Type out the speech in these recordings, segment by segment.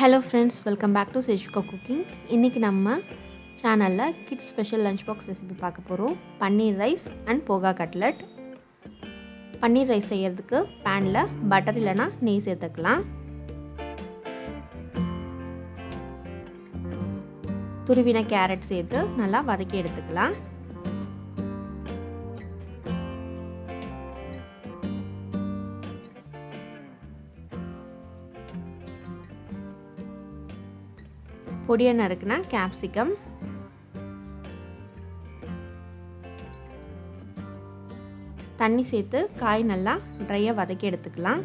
Hello friends, welcome back to Sheshika cooking. இன்றைக்கி நம்ம சேனலில் kids special lunch box recipe பார்க்க போகிறோம். Paneer rice and poha cutlet. Paneer rice செய்கிறதுக்கு பேனில் பட்டர் இல்லைனா நெய் சேர்த்துக்கலாம். துருவின கேரட் சேர்த்து நல்லா வதக்கி எடுத்துக்கலாம். பொடியை நறுக்குனா கேப்சிகம், தண்ணி சேர்த்து காய் நல்லா ட்ரையாக வதக்கி எடுத்துக்கலாம்.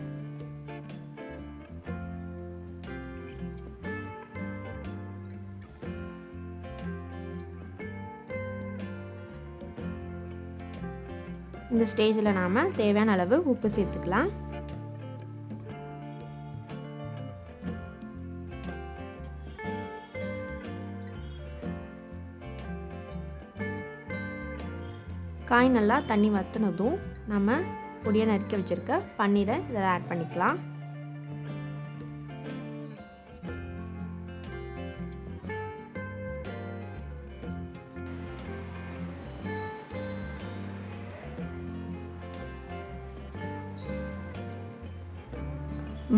இந்த ஸ்டேஜில் நாம் தேவையான அளவு உப்பு சேர்த்துக்கலாம். காய் நல்லா தண்ணி வற்றினதும் நம்ம பொடியை நறுக்கி வச்சுருக்க பன்னீரை இதில் ஆட் பண்ணிக்கலாம்.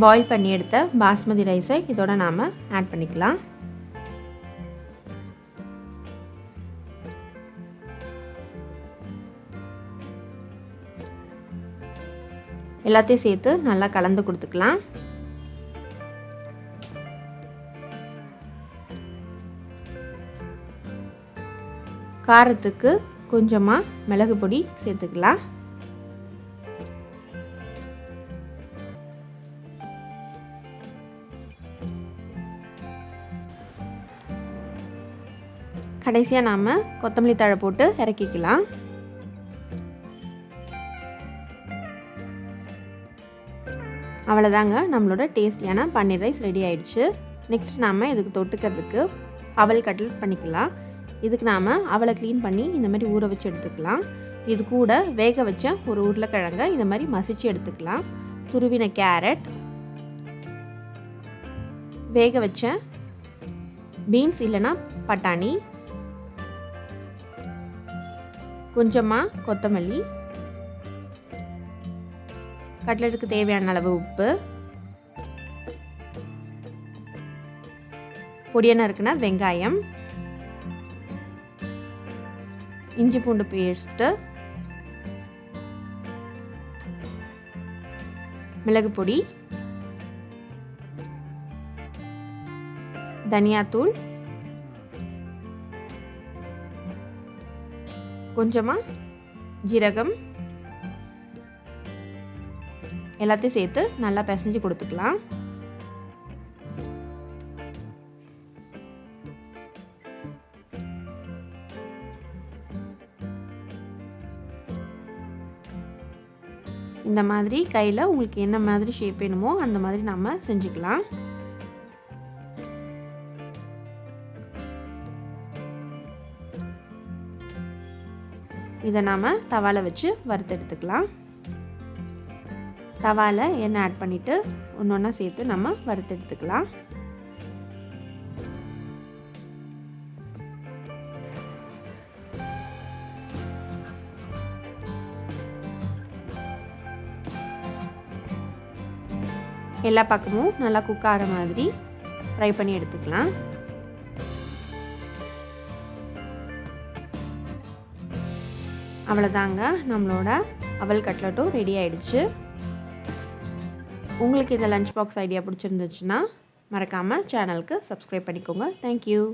பாயில் பண்ணி எடுத்த பாஸ்மதி ரைஸை இதோட நாம் ஆட் பண்ணிக்கலாம். எல்லாத்தையும் சேர்த்து நல்லா கலந்து கொடுத்துக்கலாம். காரத்துக்கு கொஞ்சமாக மிளகு பொடி சேர்த்துக்கலாம். கடைசியாக நாம் கொத்தமல்லி தழை போட்டு இறக்கிக்கலாம். அவ்வளோதாங்க, நம்மளோட டேஸ்டியான பன்னீர் ரைஸ் ரெடி ஆயிடுச்சு. நெக்ஸ்ட் நாம் இதுக்கு தொட்டுக்கிறதுக்கு அவல் கட்லட் பண்ணிக்கலாம். இதுக்கு நாம் அவலை க்ளீன் பண்ணி இந்த மாதிரி ஊற வச்சு எடுத்துக்கலாம். இது கூட வேக வச்ச ஒரு உருளைக்கிழங்க இந்த மாதிரி மசிச்சு எடுத்துக்கலாம். துருவின கேரட், வேக வச்ச பீன்ஸ் இல்லைன்னா பட்டாணி, கொஞ்சமாக கொத்தமல்லி, கட்லெட்டுக்கு தேவையான அளவு உப்பு, பொடியான இருக்குன்னா வெங்காயம், இஞ்சி பூண்டு பேஸ்ட்டு, மிளகு பொடி, தனியாத்தூள், கொஞ்சமாக ஜீரகம், எல்லாத்தையும் சேர்த்து நல்லா பிசைஞ்சு கொடுத்துக்கலாம். இந்த மாதிரி கையில் உங்களுக்கு என்ன மாதிரி ஷேப் வேணுமோ அந்த மாதிரி நம்ம செஞ்சுக்கலாம். இதை நாம் தவாவில் வச்சு வறுத்தெடுத்துக்கலாம். தவாவில் எண்ணெய் ஆட் பண்ணிவிட்டு ஒன்று ஒன்றா சேர்த்து நம்ம வறுத்தெடுத்துக்கலாம். எல்லா பக்கமும் நல்லா குக் ஆகிற மாதிரி ஃப்ரை பண்ணி எடுத்துக்கலாம். அவ்வளோதாங்க, நம்மளோட அவல் கட்லட்டும் ரெடி ஆயிடுச்சு. உங்களுக்கு இந்த லஞ்ச் பாக்ஸ் ஐடியா பிடிச்சிருந்துச்சுன்னா மறக்காமல் சேனலுக்கு சப்ஸ்கிரைப் பண்ணிக்கோங்க. தேங்க்யூ.